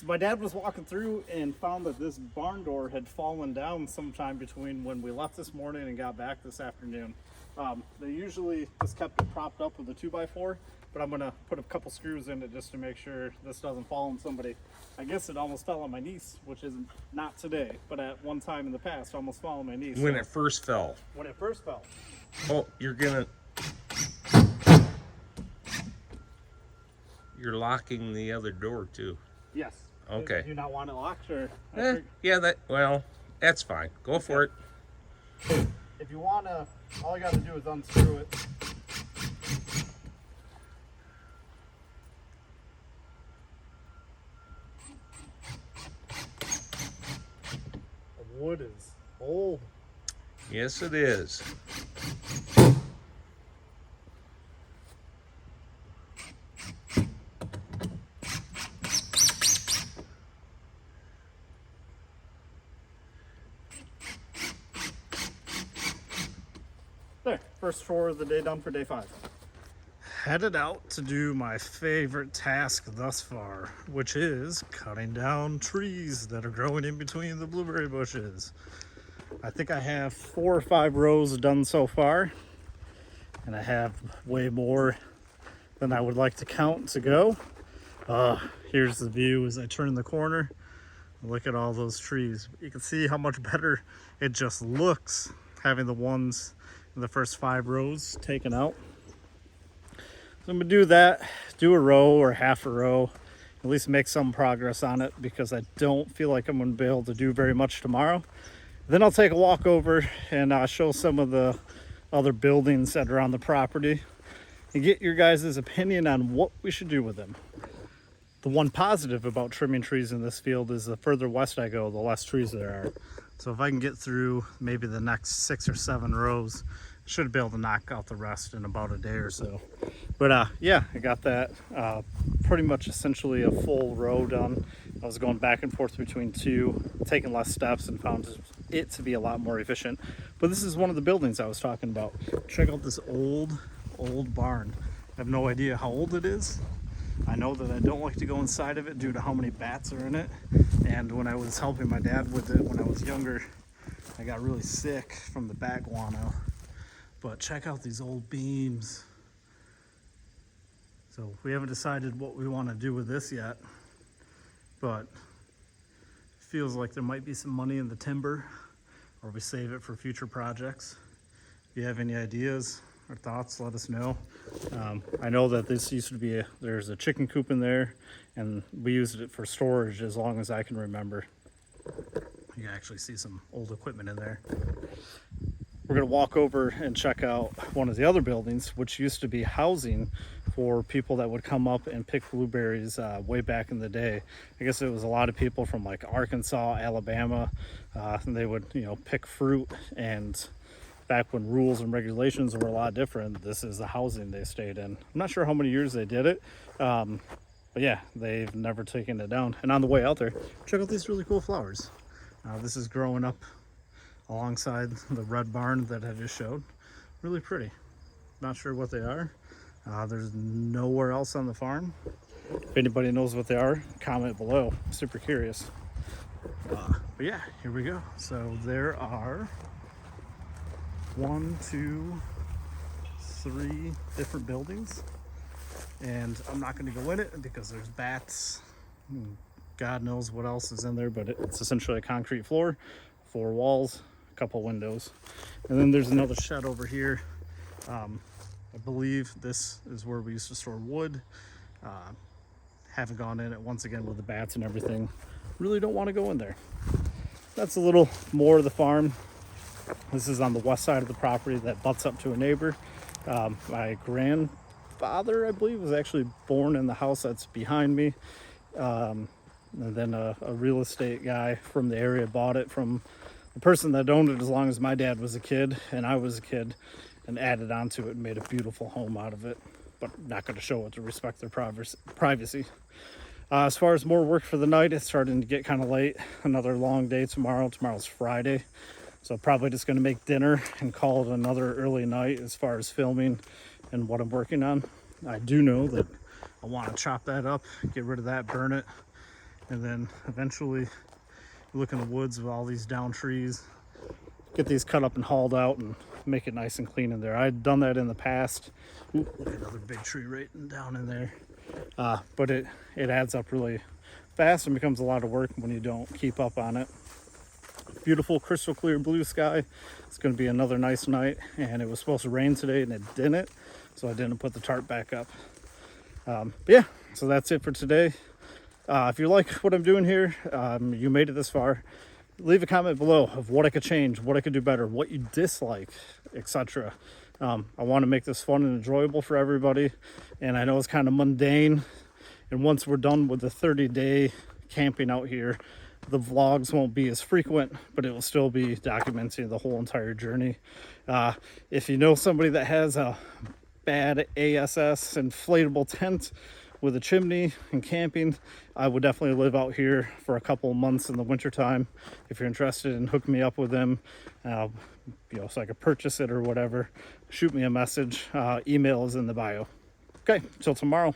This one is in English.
So my dad was walking through and found that this barn door had fallen down sometime between when we left this morning and got back this afternoon. They usually just kept it propped up with a 2x4, but I'm gonna put a couple screws in it just to make sure this doesn't fall on somebody. I guess it almost fell on my niece, which is not today, but at one time in the past, almost fell on my niece. When So it first fell. when it first fell. Oh, you're locking the other door too. Yes. Okay. Do you not want it locked, or? Yeah, well, that's fine. Go for it. If you wanna, all you gotta do is unscrew it. The wood is old. Yes, it is. There, first chore of the day done for day 5. Headed out to do my favorite task thus far, which is cutting down trees that are growing in between the blueberry bushes. I think I have 4 or 5 rows done so far, and I have way more than I would like to count to go. Here's the view as I turn the corner. Look at all those trees. You can see how much better it just looks having the ones in the first 5 rows taken out. So I'm gonna do that, do a row or half a row, at least make some progress on it, because I don't feel like I'm gonna be able to do very much tomorrow. Then I'll take a walk over and show some of the other buildings that are on the property and get your guys' opinion on what we should do with them. The one positive about trimming trees in this field is the further west I go, the less trees there are. So if I can get through maybe the next 6 or 7 rows, I should be able to knock out the rest in about a day or so. But yeah, I got that pretty much essentially a full row done. I was going back and forth between 2, taking less steps, and found it to be a lot more efficient. But this is one of the buildings I was talking about. Check out this old barn. I have no idea how old it is. I know that I don't like to go inside of it due to how many bats are in it. And when I was helping my dad with it when I was younger, I got really sick from the bat guano. But check out these old beams. So we haven't decided what we want to do with this yet, but it feels like there might be some money in the timber, or we save it for future projects. If you have any ideas or thoughts, let us know. I know that this used to be there's a chicken coop in there, and we used it for storage as long as I can remember. You can actually see some old equipment in there. We're gonna walk over and check out one of the other buildings, which used to be housing for people that would come up and pick blueberries way back in the day. I guess it was a lot of people from like Arkansas, Alabama, and they would, pick fruit. And back when rules and regulations were a lot different, this is the housing they stayed in. I'm not sure how many years they did it, but yeah, they've never taken it down. And on the way out there, check out these really cool flowers. This is growing up alongside the red barn that I just showed. Really pretty. Not sure what they are. There's nowhere else on the farm. If anybody knows what they are, comment below. I'm super curious. But yeah, here we go. So there are 1, 2, 3 different buildings, and I'm not going to go in it because there's bats. God knows what else is in there, but it's essentially a concrete floor, 4 walls, a couple windows, and then there's another shed over here. I believe this is where we used to store wood. Haven't gone in it once again with the bats and everything. Really don't want to go in there. That's a little more of the farm. This is on the west side of the property that butts up to a neighbor. My grandfather, I believe, was actually born in the house that's behind me. And then a real estate guy from the area bought it from the person that owned it as long as my dad was a kid and I was a kid, and added onto it and made a beautiful home out of it, but not going to show it to respect their privacy. As far as more work for the night, it's starting to get kind of late. Another long day tomorrow. Tomorrow's Friday, so probably just going to make dinner and call it another early night as far as filming and what I'm working on. I do know that I want to chop that up, get rid of that, burn it, And then eventually you look in the woods with all these down trees, get these cut up and hauled out and make it nice and clean in there. I'd done that in the past. Ooh, look, another big tree right down in there. But it adds up really fast and becomes a lot of work when you don't keep up on it. Beautiful crystal clear blue sky. It's going to be another nice night, and it was supposed to rain today and it didn't, so I didn't put the tarp back up. But yeah, so that's it for today. If you like what I'm doing here, you made it this far, leave a comment below of what I could change, what I could do better, what you dislike, etc. I want to make this fun and enjoyable for everybody, and I know it's kind of mundane, and once we're done with the 30-day camping out here, the vlogs won't be as frequent, but it will still be documenting the whole entire journey. If you know somebody that has a bad ASS inflatable tent with a chimney and camping, I would definitely live out here for a couple of months in the wintertime. If you're interested in hooking me up with them, so I could purchase it or whatever, shoot me a message. Email is in the bio. Okay, till tomorrow.